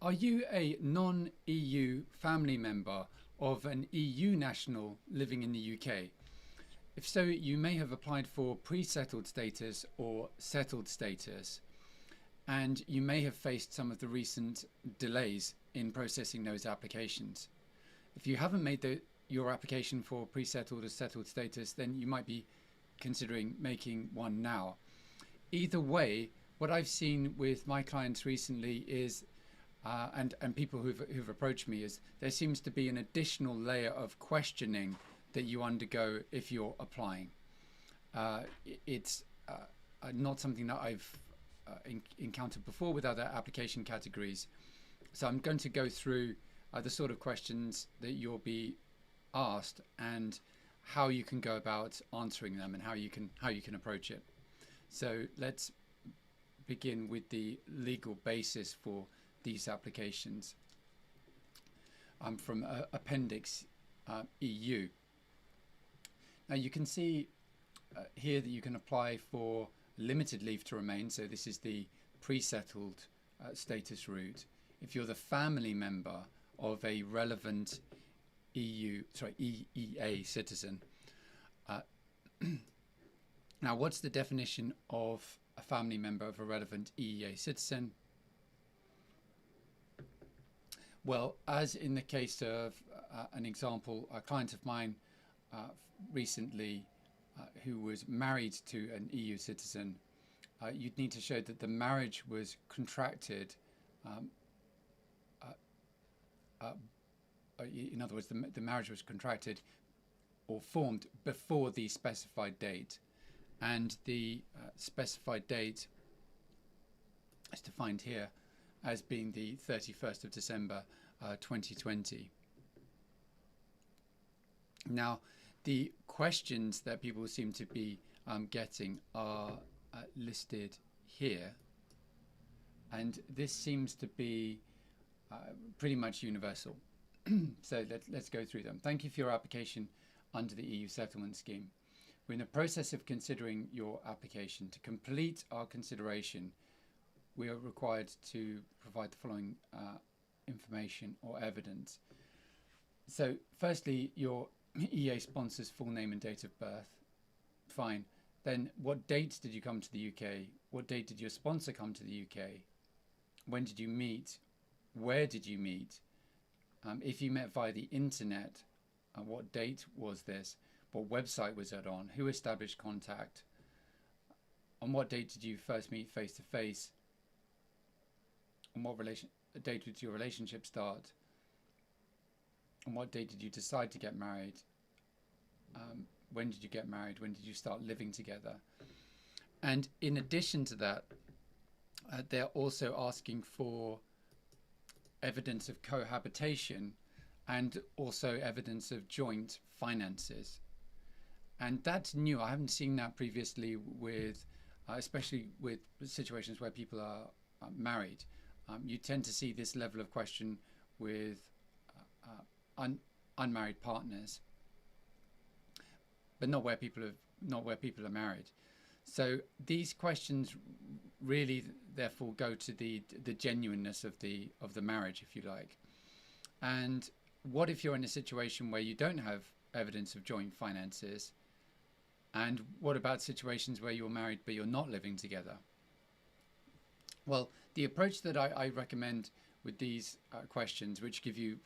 Are you a non-EU family member of an EU national living in the UK? If so, you may have applied for pre-settled status or settled status, and you may have faced some of the recent delays in processing those applications. If you haven't made your application for pre-settled or settled status, then you might be considering making one now. Either way, what I've seen with my clients recently is and people who've approached me is there seems to be an additional layer of questioning that you undergo if you're applying. It's not something that I've encountered before with other application categories. So I'm going to go through the sort of questions that you'll be asked and how you can go about answering them and how you can approach it. So let's begin with the legal basis for these applications. From Appendix EU. Now you can see here that you can apply for limited leave to remain. So this is the pre-settled status route. If you're the family member of a relevant EEA citizen. Now, what's the definition of a family member of a relevant EEA citizen? Well, as in the case of an example, a client of mine recently who was married to an EU citizen, you'd need to show that the marriage was contracted. In other words, the marriage was contracted or formed before the specified date. And the specified date is defined here as being the 31st of December 2020. Now, the questions that people seem to be getting are listed here. And this seems to be pretty much universal. So let's go through them. Thank you for your application under the EU settlement scheme. We're in the process of considering your application. To complete our consideration, we are required to provide the following information or evidence. So firstly, your EA sponsor's full name and date of birth. Fine. Then what date did you come to the UK? What date did your sponsor come to the UK? When did you meet? Where did you meet? If you met via the internet, what date was this? What website was it on? Who established contact? On what date did you first meet face to face? On what date did your relationship start? On what date did you decide to get married? When did you get married? When did you start living together? And in addition to that, they're also asking for evidence of cohabitation and also evidence of joint finances. And that's new. I haven't seen that previously with, especially with situations where people are married. You tend to see this level of question with unmarried partners, but not where people are married. So these questions really, therefore, go to the genuineness of the marriage, if you like. And what if you're in a situation where you don't have evidence of joint finances? And what about situations where you're married but you're not living together? Well, the approach that I recommend with these questions, which give you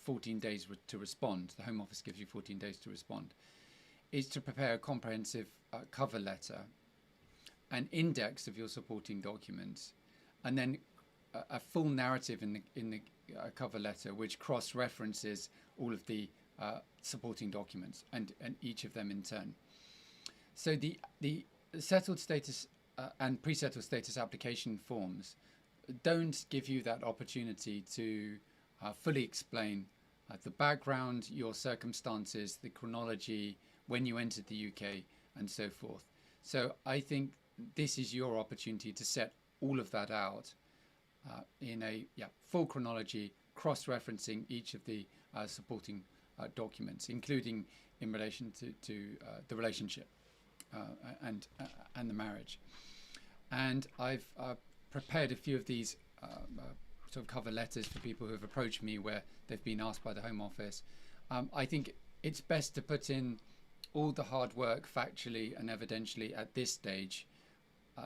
14 days to respond, the Home Office gives you 14 days to respond, is to prepare a comprehensive cover letter, an index of your supporting documents, and then a full narrative in the cover letter which cross-references all of the supporting documents and each of them in turn. So the settled status and pre-settled status application forms don't give you that opportunity to fully explain the background, your circumstances, the chronology, when you entered the UK, and so forth. So I think this is your opportunity to set all of that out in a full chronology, cross-referencing each of the supporting documents, including in relation to the relationship and the marriage. And I've prepared a few of these sort of cover letters for people who have approached me where they've been asked by the Home Office. I think it's best to put in all the hard work factually and evidentially at this stage,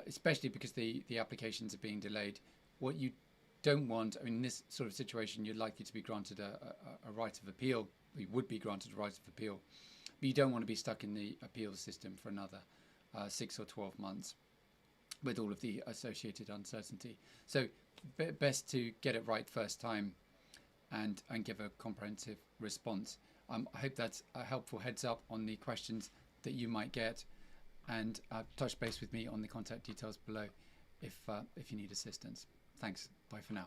especially because the applications are being delayed. What you don't want, I mean, in this sort of situation, you're likely to be granted a right of appeal. You would be granted a right of appeal, but you don't want to be stuck in the appeals system for another 6 or 12 months with all of the associated uncertainty. So best to get it right first time and give a comprehensive response. I hope that's a helpful heads up on the questions that you might get, and touch base with me on the contact details below if you need assistance. Thanks. Bye for now.